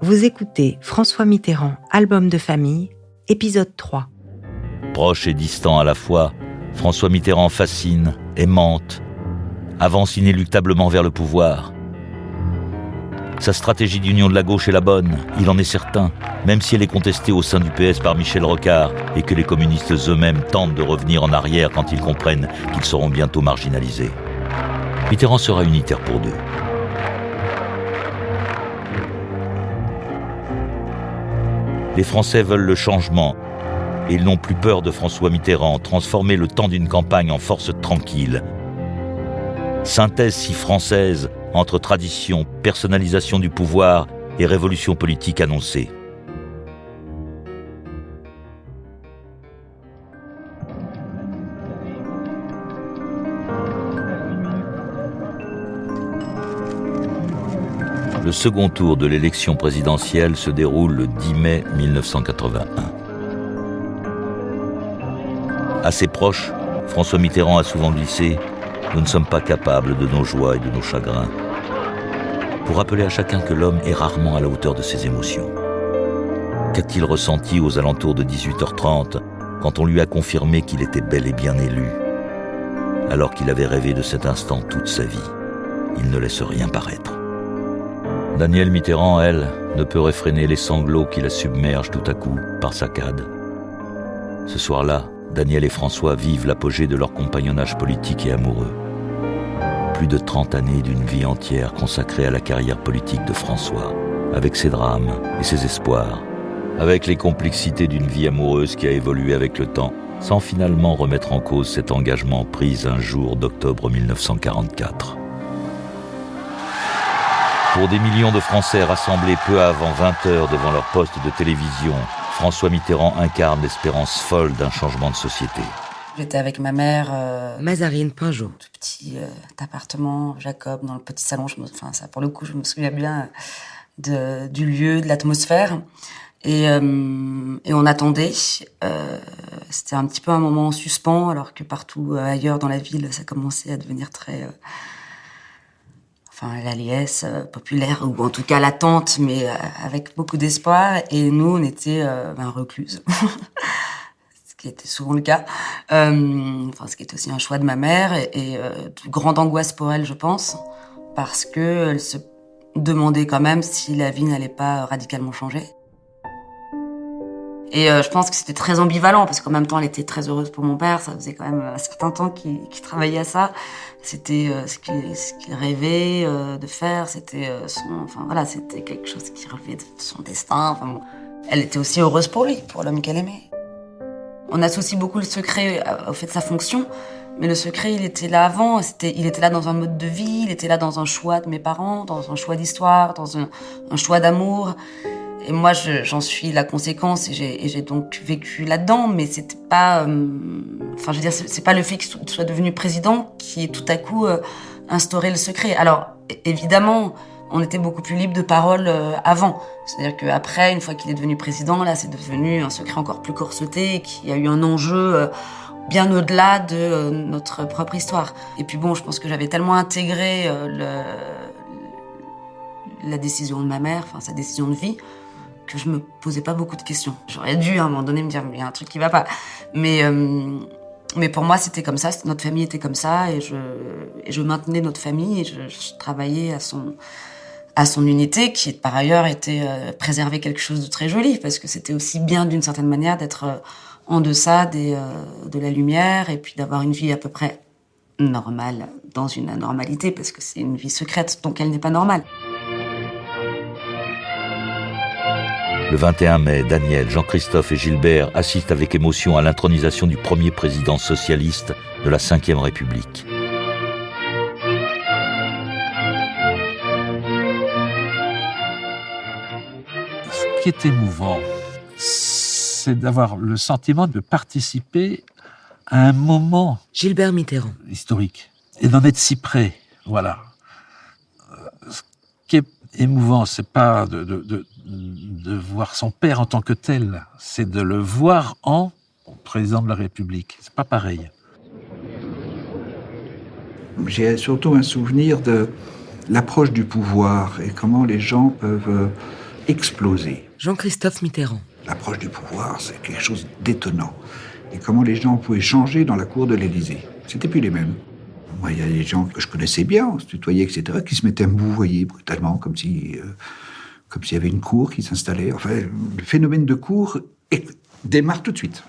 Vous écoutez François Mitterrand, album de famille, épisode 3. Proche et distant à la fois, François Mitterrand fascine, aimante, avance inéluctablement vers le pouvoir. Sa stratégie d'union de la gauche est la bonne, il en est certain, même si elle est contestée au sein du PS par Michel Rocard et que les communistes eux-mêmes tentent de revenir en arrière quand ils comprennent qu'ils seront bientôt marginalisés. Mitterrand sera unitaire pour deux. Les Français veulent le changement et ils n'ont plus peur de François Mitterrand, transformer le temps d'une campagne en force tranquille. Synthèse si française entre tradition, personnalisation du pouvoir et révolution politique annoncée. Le second tour de l'élection présidentielle se déroule le 10 mai 1981. À ses proches, François Mitterrand a souvent glissé « Nous ne sommes pas capables de nos joies et de nos chagrins », pour rappeler à chacun que l'homme est rarement à la hauteur de ses émotions. Qu'a-t-il ressenti aux alentours de 18h30 quand on lui a confirmé qu'il était bel et bien élu, alors qu'il avait rêvé de cet instant toute sa vie? Il ne laisse rien paraître. Danielle Mitterrand, elle, ne peut réfréner les sanglots qui la submergent tout à coup par saccades. Ce soir-là, Danielle et François vivent l'apogée de leur compagnonnage politique et amoureux. Plus de 30 années d'une vie entière consacrée à la carrière politique de François, avec ses drames et ses espoirs, avec les complexités d'une vie amoureuse qui a évolué avec le temps, sans finalement remettre en cause cet engagement pris un jour d'octobre 1944. Pour des millions de Français rassemblés peu avant 20h devant leur poste de télévision, François Mitterrand incarne l'espérance folle d'un changement de société. J'étais avec ma mère. Mazarine Pinjot. Tout petit appartement, Jacob, dans le petit salon. Ça, pour le coup, je me souviens bien du lieu, de l'atmosphère. Et on attendait. C'était un petit peu un moment en suspens, alors que partout ailleurs dans la ville, ça commençait à devenir très... la liesse populaire, ou en tout cas l'attente, mais avec beaucoup d'espoir. Et nous, on était recluses. Ce qui était souvent le cas. Ce qui était aussi un choix de ma mère. Et de grande angoisse pour elle, je pense. Parce qu'elle se demandait quand même si la vie n'allait pas radicalement changer. Et je pense que c'était très ambivalent, parce qu'en même temps, elle était très heureuse pour mon père. Ça faisait quand même un certain temps qu'il travaillait à ça. C'était ce qu'il rêvait de faire. C'était c'était quelque chose qui relevait de son destin. Elle était aussi heureuse pour lui, pour l'homme qu'elle aimait. On associe beaucoup le secret au fait de sa fonction, mais le secret, il était là avant. Il était là dans un mode de vie, il était là dans un choix de mes parents, dans un choix d'histoire, dans un choix d'amour. Et moi, j'en suis la conséquence, et j'ai donc vécu là-dedans, mais c'était pas... c'est pas le fait qu'il soit devenu président qui est tout à coup instauré le secret. Alors, évidemment, on était beaucoup plus libre de parole avant. C'est-à-dire qu'après, une fois qu'il est devenu président, là, c'est devenu un secret encore plus corseté, qui a eu un enjeu bien au-delà de notre propre histoire. Et puis bon, je pense que j'avais tellement intégré la décision de ma mère, sa décision de vie, que je me posais pas beaucoup de questions. J'aurais dû à un moment donné me dire il y a un truc qui va pas. Mais pour moi c'était comme ça, notre famille était comme ça, et je maintenais notre famille, et je travaillais à son unité, qui par ailleurs était préserver quelque chose de très joli, parce que c'était aussi bien d'une certaine manière d'être en deçà de la lumière, et puis d'avoir une vie à peu près normale dans une anormalité, parce que c'est une vie secrète, donc elle n'est pas normale. Le 21 mai, Daniel, Jean-Christophe et Gilbert assistent avec émotion à l'intronisation du premier président socialiste de la Ve République. Ce qui est émouvant, c'est d'avoir le sentiment de participer à un moment Gilbert Mitterrand. Historique, et d'en être si près, voilà. Ce qui est émouvant, c'est pas de voir son père en tant que tel, c'est de le voir en président de la République. C'est pas pareil. J'ai surtout un souvenir de l'approche du pouvoir et comment les gens peuvent explosé. Jean-Christophe Mitterrand. L'approche du pouvoir, c'est quelque chose d'étonnant. Et comment les gens pouvaient changer dans la cour de l'Élysée. C'était plus les mêmes. Moi, il y a des gens que je connaissais bien, on se tutoyait, etc., qui se mettaient à me vouvoyer brutalement, comme s'il y avait une cour qui s'installait. Enfin, le phénomène de cour démarre tout de suite.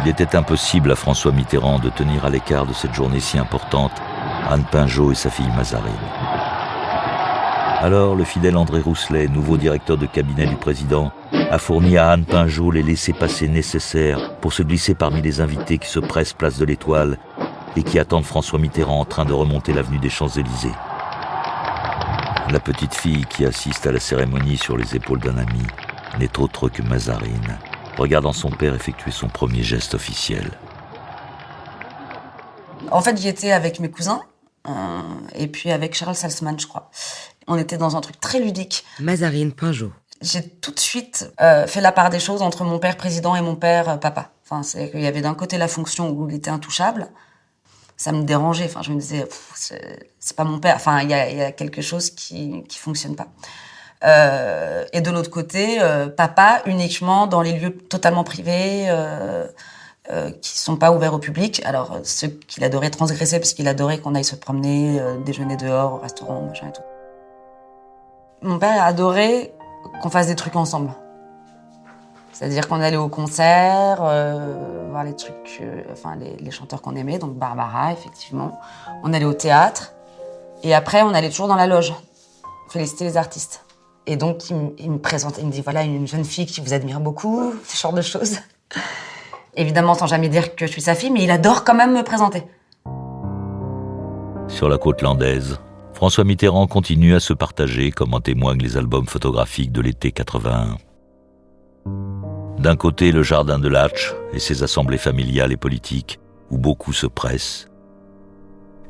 Il était impossible à François Mitterrand de tenir à l'écart de cette journée si importante Anne Pinjot et sa fille Mazarine. Alors, le fidèle André Rousselet, nouveau directeur de cabinet du président, a fourni à Anne Pinjot les laissez-passer nécessaires pour se glisser parmi les invités qui se pressent place de l'Étoile et qui attendent François Mitterrand en train de remonter l'avenue des Champs-Élysées. La petite fille qui assiste à la cérémonie sur les épaules d'un ami n'est autre que Mazarine, regardant son père effectuer son premier geste officiel. En fait, j'y étais avec mes cousins, et puis avec Charles Salzman, je crois. On était dans un truc très ludique. Mazarine Pinjot. J'ai tout de suite fait la part des choses entre mon père président et mon père papa. Enfin, c'est qu'il y avait d'un côté la fonction où il était intouchable. Ça me dérangeait. Enfin, je me disais, c'est pas mon père. Enfin, il y a quelque chose qui fonctionne pas. Et de l'autre côté, papa uniquement dans les lieux totalement privés, qui sont pas ouverts au public. Alors, ceux qu'il adorait transgresser, parce qu'il adorait qu'on aille se promener, déjeuner dehors, au restaurant, machin et tout. Mon père adorait qu'on fasse des trucs ensemble. C'est-à-dire qu'on allait au concert, voir les trucs, les chanteurs qu'on aimait, donc Barbara, effectivement. On allait au théâtre, et après, on allait toujours dans la loge, féliciter les artistes. Et donc, il me présentait, il me dit, voilà, une jeune fille qui vous admire beaucoup, ce genre de choses. Évidemment, sans jamais dire que je suis sa fille, mais il adore quand même me présenter. Sur la côte landaise, François Mitterrand continue à se partager, comme en témoignent les albums photographiques de l'été 81. D'un côté, le jardin de Latch et ses assemblées familiales et politiques, où beaucoup se pressent.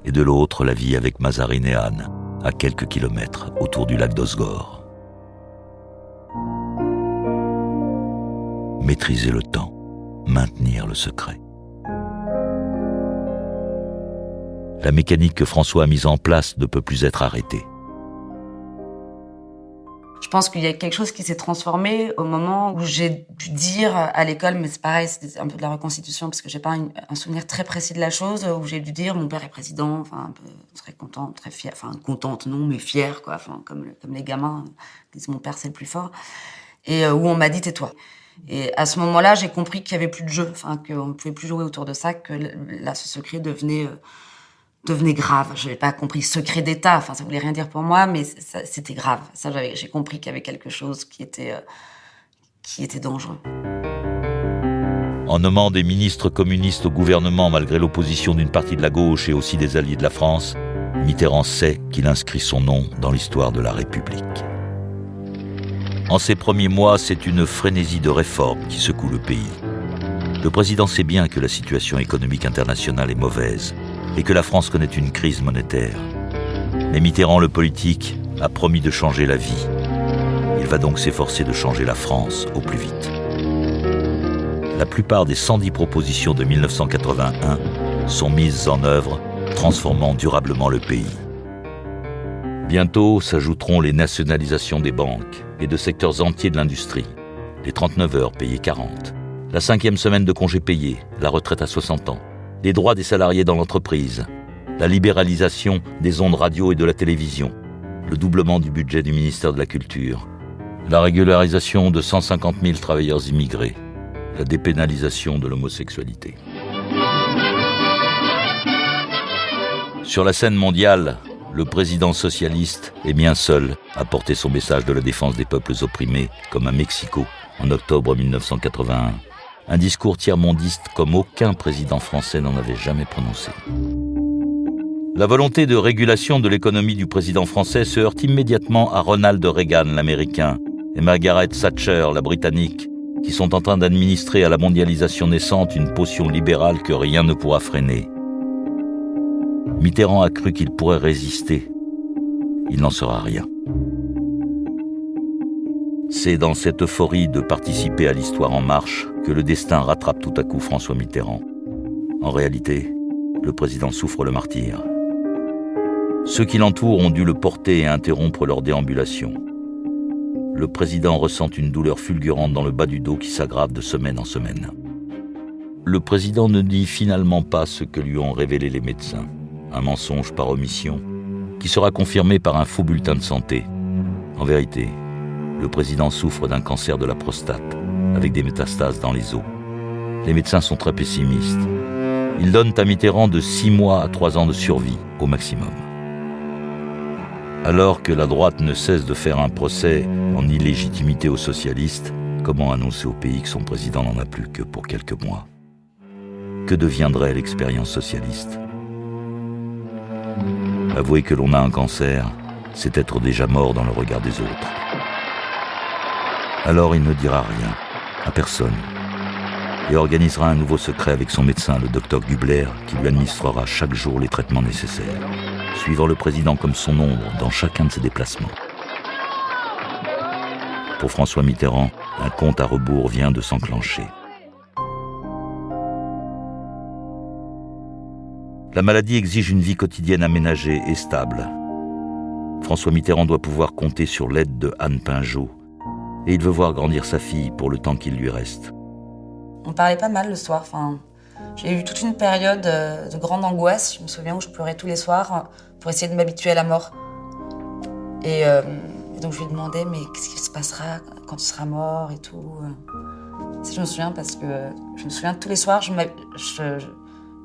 Et de l'autre, la vie avec Mazarine et Anne, à quelques kilomètres, autour du lac d'Osgore. Maîtriser le temps, maintenir le secret. La mécanique que François a mise en place ne peut plus être arrêtée. Je pense qu'il y a quelque chose qui s'est transformé au moment où j'ai dû dire à l'école, mais c'est pareil, c'était un peu de la reconstitution, parce que j'ai pas un souvenir très précis de la chose, où j'ai dû dire, mon père est président, enfin, un peu très content, très fier, enfin, contente non, mais fière, quoi, enfin, comme les gamins disent, mon père c'est le plus fort, et où on m'a dit, tais-toi. Et à ce moment-là, j'ai compris qu'il y avait plus de jeu, enfin, qu'on ne pouvait plus jouer autour de ça, que là, ce secret devenait grave. Je n'avais pas compris secret d'État. Enfin, ça voulait rien dire pour moi, mais c'était grave. Ça, j'ai compris qu'il y avait quelque chose qui était dangereux. En nommant des ministres communistes au gouvernement malgré l'opposition d'une partie de la gauche et aussi des alliés de la France, Mitterrand sait qu'il inscrit son nom dans l'histoire de la République. En ces premiers mois, c'est une frénésie de réformes qui secoue le pays. Le président sait bien que la situation économique internationale est mauvaise et que la France connaît une crise monétaire. Mais Mitterrand, le politique, a promis de changer la vie. Il va donc s'efforcer de changer la France au plus vite. La plupart des 110 propositions de 1981 sont mises en œuvre, transformant durablement le pays. Bientôt s'ajouteront les nationalisations des banques et de secteurs entiers de l'industrie. Les 39 heures payées 40, la 5e semaine de congés payés, la retraite à 60 ans, les droits des salariés dans l'entreprise, la libéralisation des ondes radio et de la télévision, le doublement du budget du ministère de la Culture, la régularisation de 150 000 travailleurs immigrés, la dépénalisation de l'homosexualité. Sur la scène mondiale, le président socialiste est bien seul à porter son message de la défense des peuples opprimés, comme à Mexico, en octobre 1981. Un discours tiers-mondiste comme aucun président français n'en avait jamais prononcé. La volonté de régulation de l'économie du président français se heurte immédiatement à Ronald Reagan, l'Américain, et Margaret Thatcher, la Britannique, qui sont en train d'administrer à la mondialisation naissante une potion libérale que rien ne pourra freiner. Mitterrand a cru qu'il pourrait résister. Il n'en sera rien. C'est dans cette euphorie de participer à l'histoire en marche que le destin rattrape tout à coup François Mitterrand. En réalité, le président souffre le martyre. Ceux qui l'entourent ont dû le porter et interrompre leur déambulation. Le président ressent une douleur fulgurante dans le bas du dos qui s'aggrave de semaine en semaine. Le président ne dit finalement pas ce que lui ont révélé les médecins. Un mensonge par omission, qui sera confirmé par un faux bulletin de santé. En vérité, le président souffre d'un cancer de la prostate, avec des métastases dans les os. Les médecins sont très pessimistes. Ils donnent à Mitterrand de 6 mois à 3 ans de survie, au maximum. Alors que la droite ne cesse de faire un procès en illégitimité aux socialistes, comment annoncer au pays que son président n'en a plus que pour quelques mois ? Que deviendrait l'expérience socialiste ? Avouer que l'on a un cancer, c'est être déjà mort dans le regard des autres. Alors il ne dira rien, à personne, et organisera un nouveau secret avec son médecin, le docteur Gubler, qui lui administrera chaque jour les traitements nécessaires, suivant le président comme son ombre dans chacun de ses déplacements. Pour François Mitterrand, un compte à rebours vient de s'enclencher. La maladie exige une vie quotidienne aménagée et stable. François Mitterrand doit pouvoir compter sur l'aide de Anne Pinjot, et il veut voir grandir sa fille pour le temps qu'il lui reste. On parlait pas mal le soir. J'ai eu toute une période de grande angoisse. Je me souviens où je pleurais tous les soirs pour essayer de m'habituer à la mort. Et donc je lui demandais, mais qu'est-ce qui se passera quand tu seras mort et tout. Je me souviens parce que je me souviens tous les soirs,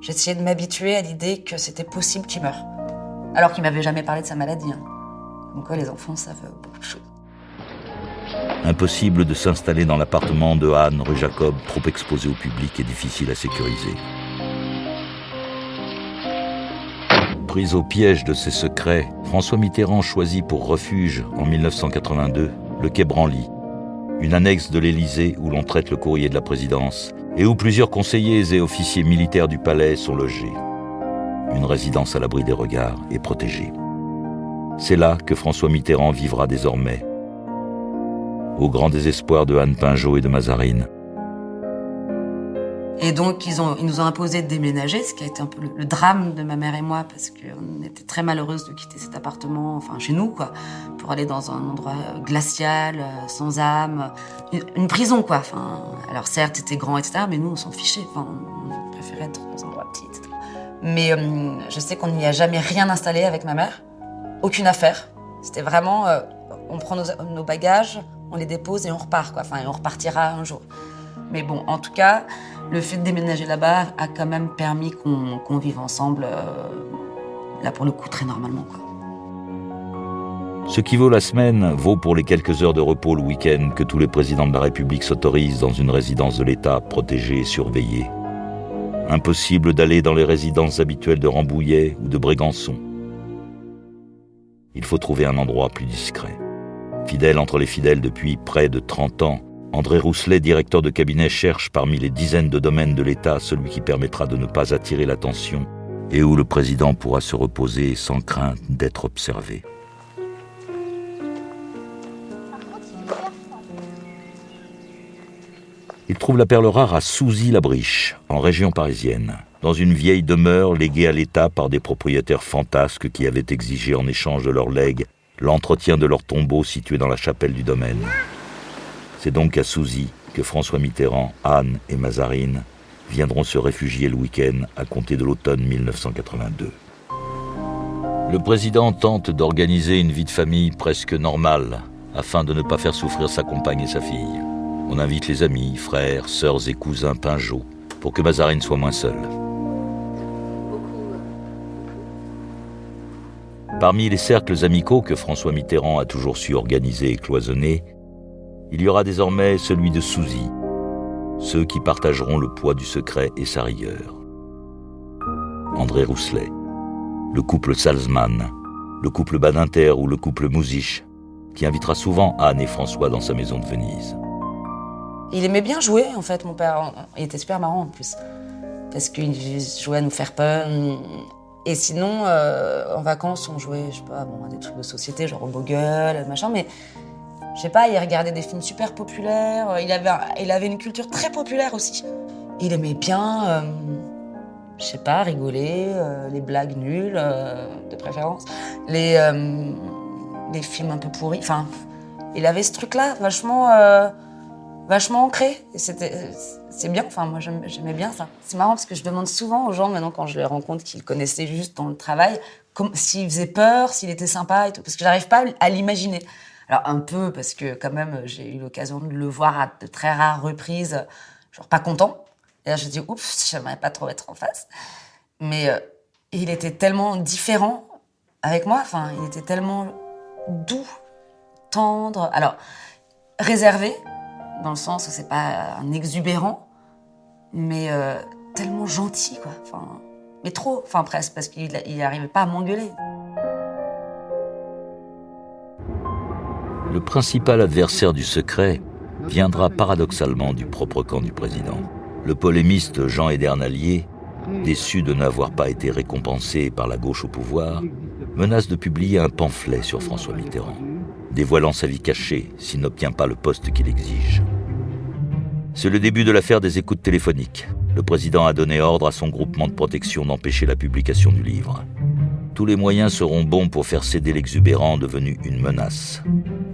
j'essayais de m'habituer à l'idée que c'était possible qu'il meure. Alors qu'il m'avait jamais parlé de sa maladie. Donc quoi, les enfants savent beaucoup de choses. Impossible de s'installer dans l'appartement de Anne, rue Jacob, trop exposé au public et difficile à sécuriser. Pris au piège de ses secrets, François Mitterrand choisit pour refuge, en 1982, le quai Branly, une annexe de l'Élysée où l'on traite le courrier de la présidence et où plusieurs conseillers et officiers militaires du palais sont logés. Une résidence à l'abri des regards et protégée. C'est là que François Mitterrand vivra désormais, au grand désespoir de Anne Pinjot et de Mazarine. Et donc, ils nous ont imposé de déménager, ce qui a été un peu le drame de ma mère et moi, parce qu'on était très malheureuses de quitter cet appartement, chez nous, pour aller dans un endroit glacial, sans âme, une prison, Alors certes, c'était grand, etc., mais nous, on s'en fichait, on préférait être dans un endroit petit, etc. Mais je sais qu'on n'y a jamais rien installé avec ma mère, aucune affaire. C'était vraiment, on prend nos bagages, on les dépose et on repart, et on repartira un jour. Mais bon, en tout cas, le fait de déménager là-bas a quand même permis qu'on vive ensemble, là pour le coup, très normalement, Ce qui vaut la semaine vaut pour les quelques heures de repos le week-end que tous les présidents de la République s'autorisent dans une résidence de l'État protégée et surveillée. Impossible d'aller dans les résidences habituelles de Rambouillet ou de Brégançon. Il faut trouver un endroit plus discret. Fidèle entre les fidèles depuis près de 30 ans, André Rousselet, directeur de cabinet, cherche parmi les dizaines de domaines de l'État celui qui permettra de ne pas attirer l'attention et où le président pourra se reposer sans crainte d'être observé. Il trouve la perle rare à Souzy-la-Briche, en région parisienne, dans une vieille demeure léguée à l'État par des propriétaires fantasques qui avaient exigé en échange de leur legs l'entretien de leur tombeau situé dans la chapelle du domaine. C'est donc à Souzy que François Mitterrand, Anne et Mazarine viendront se réfugier le week-end à compter de l'automne 1982. Le président tente d'organiser une vie de famille presque normale afin de ne pas faire souffrir sa compagne et sa fille. On invite les amis, frères, sœurs et cousins Pinjot pour que Mazarine soit moins seule. Parmi les cercles amicaux que François Mitterrand a toujours su organiser et cloisonner, il y aura désormais celui de Souzy, ceux qui partageront le poids du secret et sa rigueur. André Rousselet, le couple Salzman, le couple Badinter ou le couple Mouzich, qui invitera souvent Anne et François dans sa maison de Venise. Il aimait bien jouer, en fait, mon père. Il était super marrant, en plus. Parce qu'il jouait à nous faire peur. Et sinon, en vacances, on jouait, à des trucs de société, genre au beau gueule, machin, mais... Je sais pas, il regardait des films super populaires, il avait une culture très populaire aussi. Il aimait bien, rigoler, les blagues nulles. de préférence. Les films un peu pourris. Enfin, il avait ce truc-là vachement ancré. Et c'est bien, enfin, moi j'aimais bien ça. C'est marrant parce que je demande souvent aux gens, maintenant quand je les rencontre, qu'ils connaissaient juste dans le travail, s'il faisait peur, s'il était sympa et tout, parce que j'arrive pas à l'imaginer. Alors un peu, parce que quand même, j'ai eu l'occasion de le voir à de très rares reprises, genre pas content. Et là je dis, oups, j'aimerais pas trop être en face. Mais il était tellement différent avec moi, enfin, il était tellement doux, tendre, alors réservé, dans le sens où c'est pas un exubérant, mais tellement gentil, quoi. Enfin, mais trop, enfin presque, parce qu'il n'arrivait pas à m'engueuler. Le principal adversaire du secret viendra paradoxalement du propre camp du président. Le polémiste Jean Edernalier, déçu de n'avoir pas été récompensé par la gauche au pouvoir, menace de publier un pamphlet sur François Mitterrand, dévoilant sa vie cachée s'il n'obtient pas le poste qu'il exige. C'est le début de l'affaire des écoutes téléphoniques. Le président a donné ordre à son groupement de protection d'empêcher la publication du livre. Tous les moyens seront bons pour faire céder l'exubérant devenu une menace.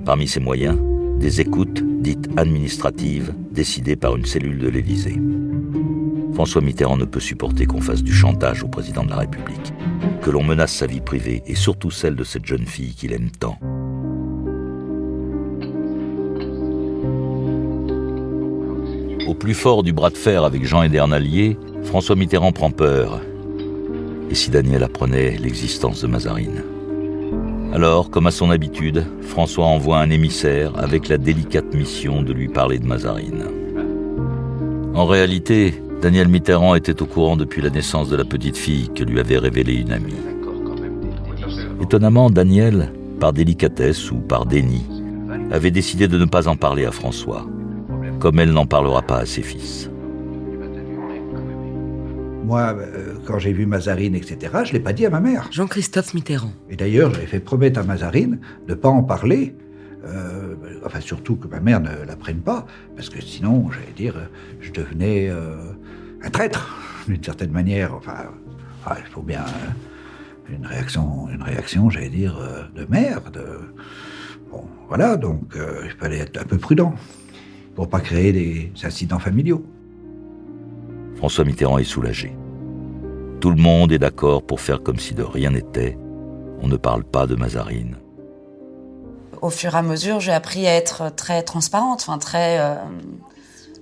Parmi ces moyens, des écoutes dites administratives décidées par une cellule de l'Élysée. François Mitterrand ne peut supporter qu'on fasse du chantage au président de la République, que l'on menace sa vie privée et surtout celle de cette jeune fille qu'il aime tant. Au plus fort du bras de fer avec Jean Edernalier, François Mitterrand prend peur. Et si Daniel apprenait l'existence de Mazarine ? Alors, comme à son habitude, François envoie un émissaire avec la délicate mission de lui parler de Mazarine. En réalité, Daniel Mitterrand était au courant depuis la naissance de la petite fille que lui avait révélée une amie. Étonnamment, Daniel, par délicatesse ou par déni, avait décidé de ne pas en parler à François, comme elle n'en parlera pas à ses fils. Moi, quand j'ai vu Mazarine, etc., je ne l'ai pas dit à ma mère. Jean-Christophe Mitterrand. Et d'ailleurs, j'avais fait promettre à Mazarine de ne pas en parler, enfin surtout que ma mère ne l'apprenne pas, parce que sinon, j'allais dire, je devenais un traître, d'une certaine manière. Enfin, il faut bien une réaction, j'allais dire, de mère. Bon, voilà, donc il fallait être un peu prudent pour ne pas créer des incidents familiaux. François Mitterrand est soulagé. Tout le monde est d'accord pour faire comme si de rien n'était. On ne parle pas de Mazarine. Au fur et à mesure, j'ai appris à être très transparente, enfin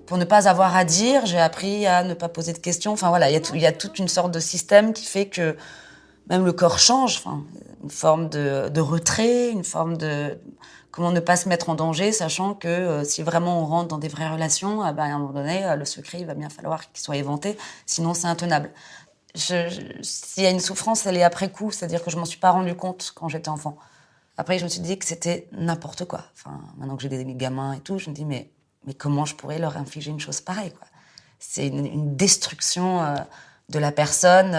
pour ne pas avoir à dire, j'ai appris à ne pas poser de questions. Enfin voilà, il y a toute une sorte de système qui fait que même le corps change. Enfin, une forme de retrait, une forme de comment ne pas se mettre en danger, sachant que si vraiment on rentre dans des vraies relations, à un moment donné, le secret, il va bien falloir qu'il soit éventé, sinon c'est intenable. S'il y a une souffrance, elle est après coup, c'est-à-dire que je m'en suis pas rendu compte quand j'étais enfant. Après, je me suis dit que c'était n'importe quoi. Enfin, maintenant que j'ai des gamins et tout, je me dis mais comment je pourrais leur infliger une chose pareille, quoi. C'est une destruction de la personne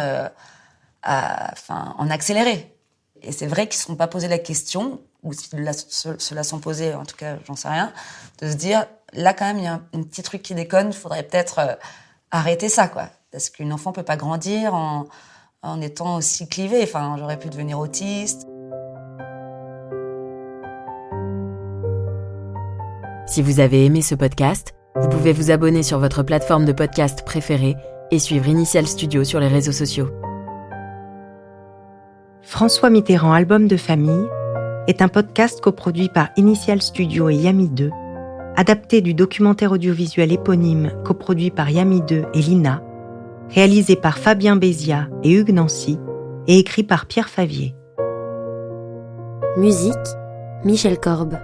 en accéléré. Et c'est vrai qu'ils ne se sont pas posé la question, ou si se la sont posés, en tout cas, j'en sais rien, de se dire, là, quand même, il y a un petit truc qui déconne, il faudrait peut-être arrêter ça, quoi. Parce qu'une enfant ne peut pas grandir en étant aussi clivée. Enfin, j'aurais pu devenir autiste. Si vous avez aimé ce podcast, vous pouvez vous abonner sur votre plateforme de podcast préférée et suivre Initial Studio sur les réseaux sociaux. François Mitterrand, album de famille, est un podcast coproduit par Initial Studio et Yami 2, adapté du documentaire audiovisuel éponyme coproduit par Yami 2 et l'INA, réalisé par Fabien Béziat et Hugues Nancy et écrit par Pierre Favier. Musique, Michel Korb.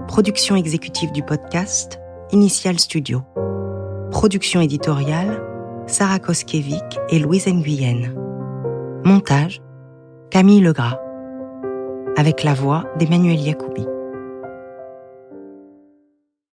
Production exécutive du podcast, Initial Studio. Production éditoriale, Sarah Koskiewicz et Louise Nguyen. Montage, Camille Legras. Avec la voix d'Emmanuel Yacoubi.